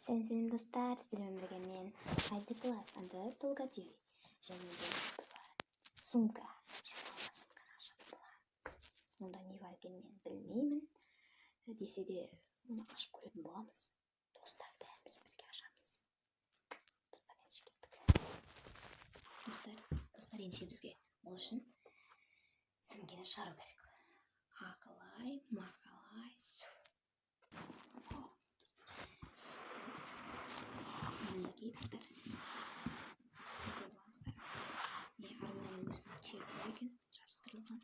Сәлем достар, сіздермен бірге мен Айзеклар анда Толгативи және де сумка сумканы ашып боламын. Онда не бар екенін мен білмеймін, десе де оны ашып көретін боламыз. Достар, бәріміз бірге ашамыз. Достар, ендеше бізге ол үшін сөмкені шығару керек. Ақылай, мақалай, су. Мінекей достар, арнайы өзінің чегі бар екен, жабыстырылған.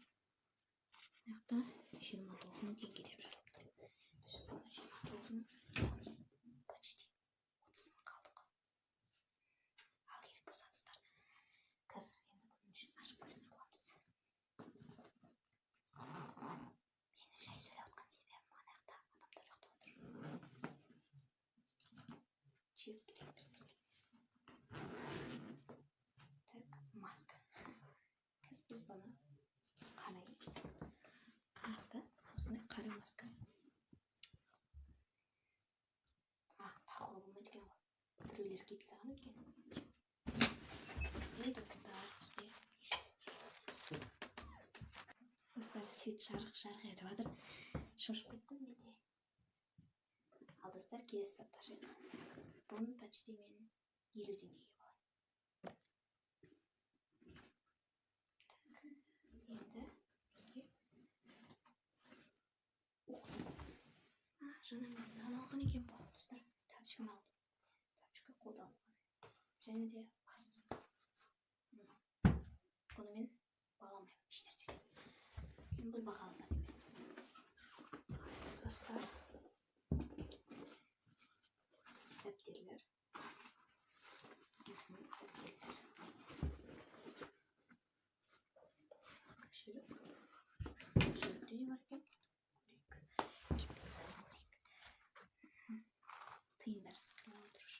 Мына жақта 29 мың теңге деп жазылып тұр. Біз бұны 29 мың, почти 30 мың қалдық. Ал керек болса достар, қазір енді бұның үшін ашып көретін боламыз. Мені жай сөйлеп отқан себебім ана жақта адамдар ұйықтап отыр. Чек керек бізге. Так, маска. Қазір біз бұны қараймыз. Маска, осындай қара маска. Тағуға болмайды екен ғой. Біреулер киіп тастаған екен. Достар, бізде достар, свет жарық етіп жатыр. Шошып кеттім менде. Ал достар, келесі затты ашайық. Бұны почти мен 50 теңгеге болады. Жаңа мен алған екен бұл достар. Тапочканы алдым. Тапочка қолда алған. Және де бас. Бұны мен баламаймын еш нәрсеге. Бұл бағалы зат емес. Достар, дәптерлер. Кошелек. Кошелекте не бар екен? Тиындар сықырлап отыр.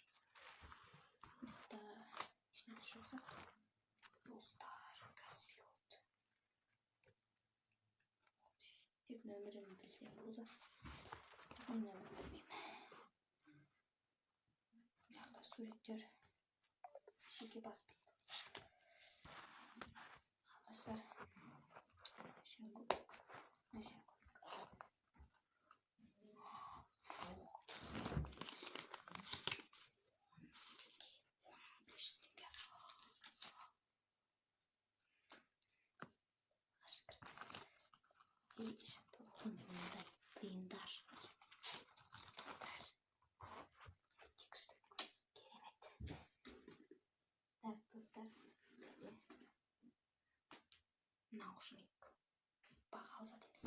Мына жақта еш нәрсе жоқ сияқты. Достар, Казфилд. Тек нөмірін білсем болды. Мен нөмірін білмеймін. Мына жақта суреттер. Жеке баспен. Достар, шеңкөбік. Мындай тиындар. Керемет. Так, достар, бізде наушник. Бағалы зат емес.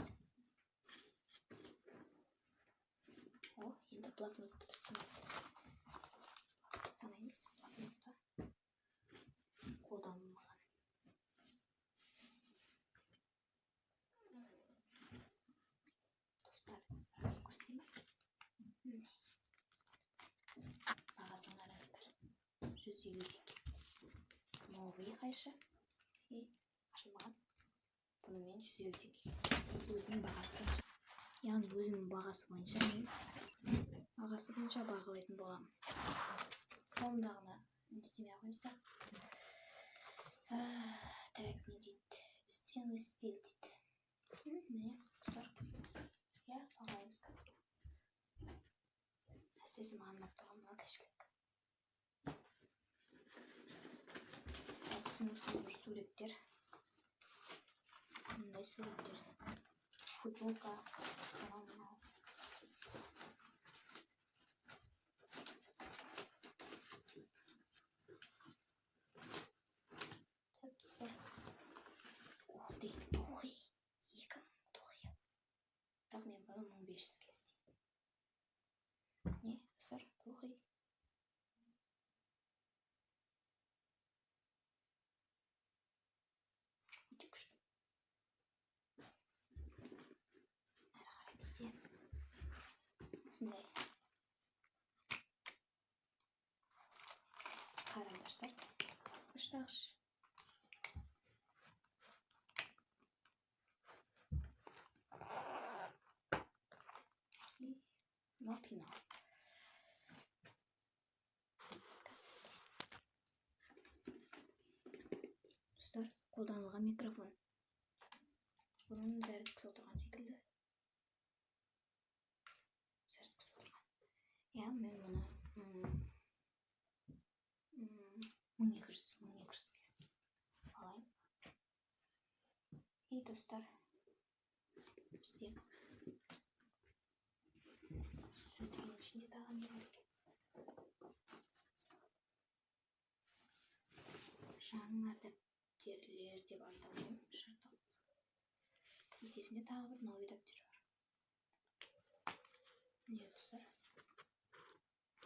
Енді блокнотты біз санаймыз. Блокнотты қолданылмаған. Достар, біраз көрсетейін бе? Бағасын қараңыздар. 150 теңге. Новый қайшы. Ашылмаған. Бұны мен 150 теңге. Өзінің бағасы бойынша. Яғни өзінің бағасы бойынша мен бағалайтын боламын. Қолымдағыны істемей ақ қойыңыздар. Так, не дейді? Стейлес стил дейді. Міне, достар. Бағалаймыз қазір. Әсіресе маған ұнап тұрған мына кәшкілік. Түсініксіз бір суреттер. Мындай суреттер. Футболка. Тухи. 2 мың тухи. Бірақ мен бұны 1500-ге істеймін. Не, достар, тухи. Өте күшті. Әрі қарай бізде осындай қарындаштар. Үштағыш. Мынау пенал. қолданылған микрофон. Бұның зәріткісі отырған секілді. Зәріткісі отырған. Я, мен бұны 1200 алайын. И достар, бізде сөмкенің ішінде тағы не бар екен? Жаңа дәптерлер деп айта алмаймын, шыртық. Есесінде тағы бір новый дәптер бар. Міне достар,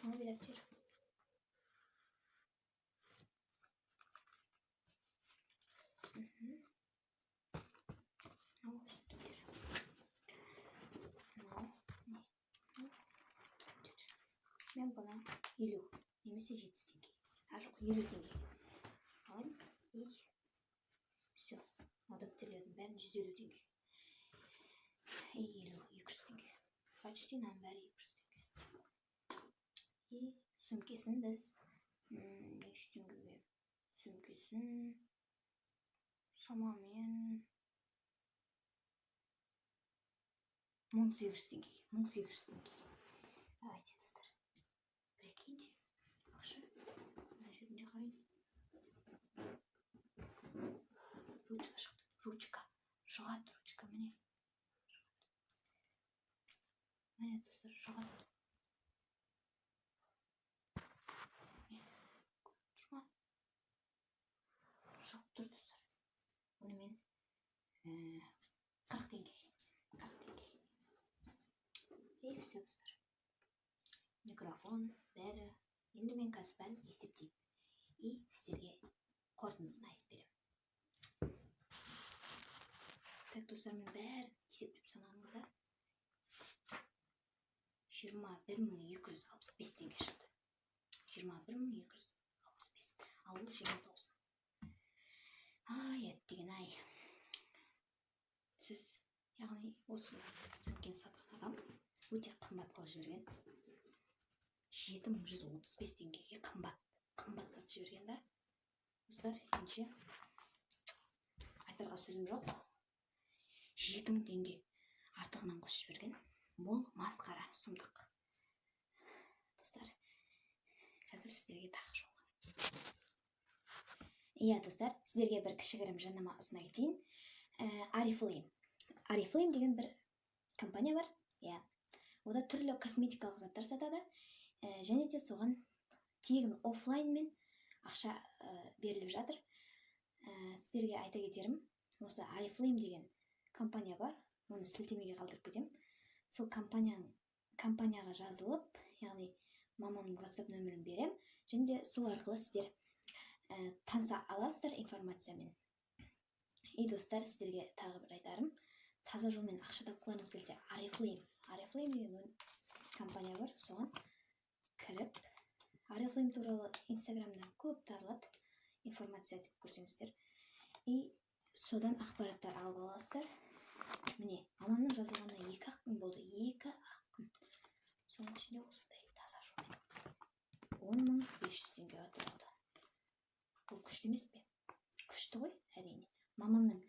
новый дәптер. Мен бұны 50 немесе 70 теңге. Жоқ, 50 теңге. Алайын. И все. Дәптерлердің бәрін 150 теңге. И 200 теңге. Почти нам бәрі 200 теңге. И сөмкесін біз 3 теңгеге. Сөмкесін шамамен 1800 теңге. 1800 теңге. Давайте, достар. Прикиньте. Ақша. Мына жерінде қарайын. Ручка шықты. Ручка. Шығады ручка. Міне. Міне, достар, шығады. Тұр ма? Шығып тұр, достар. Оны мен 40 теңге. 40 теңге. И все, достар. Микрофон, бәрі. Енді мен қазір бәрін есептеймін. И сіздерге қорытындысын айтып беремін. Так, достар, мен бәрін есептеп санағанымда 21265 теңге шықты. 21265. Ал бұл 29. Ай, әттеген-ай. Сіз, яғни осы сөмкені сатқан адам өте қымбат қылып жіберген. 7135 теңгеге қымбат сатып жіберген да. Достар, ендеше айтарға сөзім жоқ. 7000 теңге артығынан қосып жіберген. Бұл масқара сұмдық. Достар, қазір сіздерге тағы жолға. Иә, достар, сіздерге бір кішігірім жарнама ұсына кетейін. Oriflame деген бір компания бар. Иә. Ода түрлі косметикалық заттар сатады. Және де соған тегін офлайнмен ақша беріліп жатыр. Сіздерге айта кетерім, осы Oriflame деген компания бар. Оны сілтемеге қалдырып кетем. Сол компанияға жазылып, яғни мамамның WhatsApp нөмірін берем. Және де сол арқылы сіздер таныса аласыздар информациямен. И достар, сіздерге тағы бір айтарым. Таза жолмен ақша тапқыларыңыз келсе, Oriflame деген компания бар. Соған кіріп, Oriflame туралы Instagram'дан көп таралады информация деп көрсеңіздер. И содан ақпараттар алып аласыздар. Міне, мамамның жазылғанына 2 күн болды. 2 күн. Соның ішінде осындай таза жолмен 10500 теңге атырады. Бұл күшті емес пе? Күшті ғой, әрине. Мамамның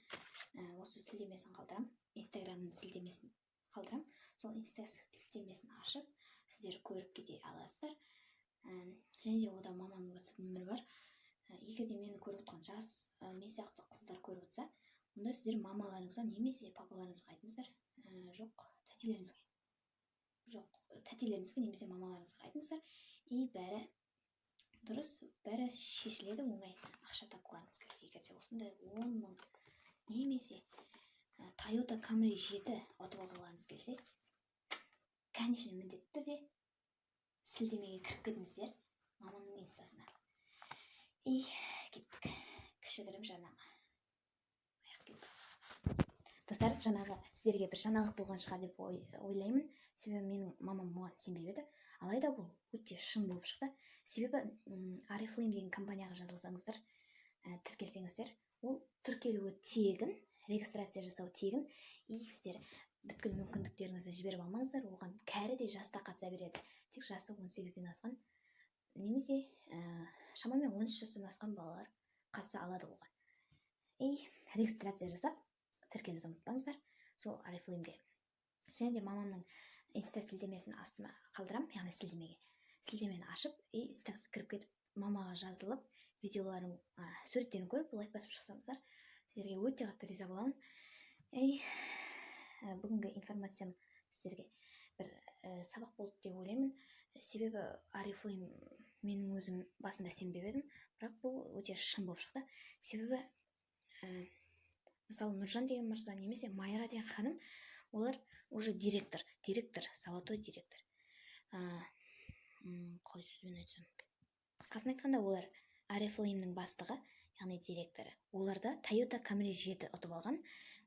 осы сілтемесін қалдырам. Инстаграмның сілтемесін қалдырам. Сол инстаграм сілтемесін ашып, сіздер көріп кете аласыздар. Және де ода мамамның WhatsApp нөмірі бар. Егер де мені көріп отқан жас мен сияқты қыздар көріп отса, онда сіздер мамаларыңызға немесе папаларыңызға айтыңыздар. Жоқ, тәтелеріңізге немесе мамаларыңызға айтыңыздар. И бәрі дұрыс, бәрі шешіледі, оңай ақша тапқыларыңыз келсе. Егер де осындай 10 мың немесе Toyota Camry 7 ұтып алғыларыңыз келсе, конечно, міндетті түрде сілтемеге кіріп кетіңіздер мамамның инстасына. И кеттік. Кішігірім жарнама. Достар, жаңағы сіздерге бір жаңалық болған шығар деп ойлаймын. Себебі менің мамам оған сенбеп еді. Алайда бұл өте шын болып шықты. Себебі Oriflame деген компанияға жазылсаңыздар, тіркелсеңіздер, ол тіркелуі тегін, регистрация жасау тегін. И сіздер бүткіл мүмкіндіктеріңізді жіберіп алмаңыздар, оған кәрі де жас та қатыса береді. Тек жасы 18-ден асқан немесе шамамен 13 жастан асқан балалар қатыса алады оған. регистрация жасап тіркелуді ұмытпаңыздар сол Oriflame-ге. Және де мамамның инста сілтемесін астыма қалдырам, яғни сілтемені ашып инстаға кіріп кетіп мамаға жазылып видеоларын суреттерін көріп лайк басып шықсаңыздар сіздерге өте қатты риза боламын. Бүгінгі информациям сіздерге бір сабақ болды деп ойлаймын. Себебі Oriflame менің өзім басында сенбеп едім, бірақ бұл өте шын болып шықты. Себебі мысалы Нұржан деген мырза немесе Майра деген ханым, олар уже директор, золотой директор. Қой сөзбен айтсам, қысқасын айтқанда олар Oriflame-нің бастығы, яғни директоры. Оларда Toyota Camry 7 ұтып алған.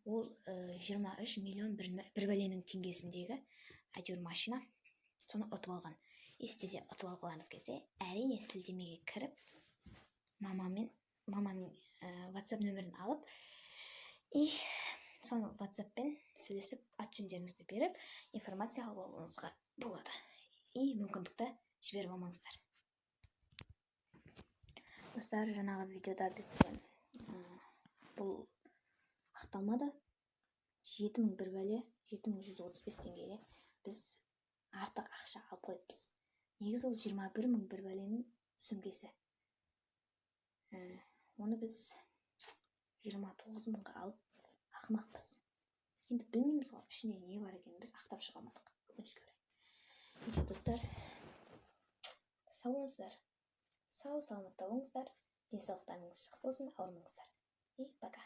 Ол 23 миллион бір бәленің теңгесіндегі әйтеуір машина. Соны ұтып алған. Сіздер де ұтып алғыларыңыз келсе, әрине сілтемеге кіріп маманың WhatsApp нөмірін алып соны WhatsApp-пен сөйлесіп ат-жөндеріңізді беріп информация алып алуыңызға болады. Мүмкіндікті жіберіп алмаңыздар. Достар, жаңағы видеода бізде бұл ақталмады. 7000 бір бәле 7135 теңгеге біз артық ақша алып қойыппыз. Негізі ол 21000 бір бәленің сөмкесі. Оны біз 29000-ға алып ақымақпыз. Енді білмейміз ғой, ішінде не бар екенін біз ақтап шығамадық. Өкінішке орай. Достар, сау болыңыздар. Сау саламатта болыңыздар. Денсаулықтарыңыз жақсы болсын, ауырмаңыздар. Пока.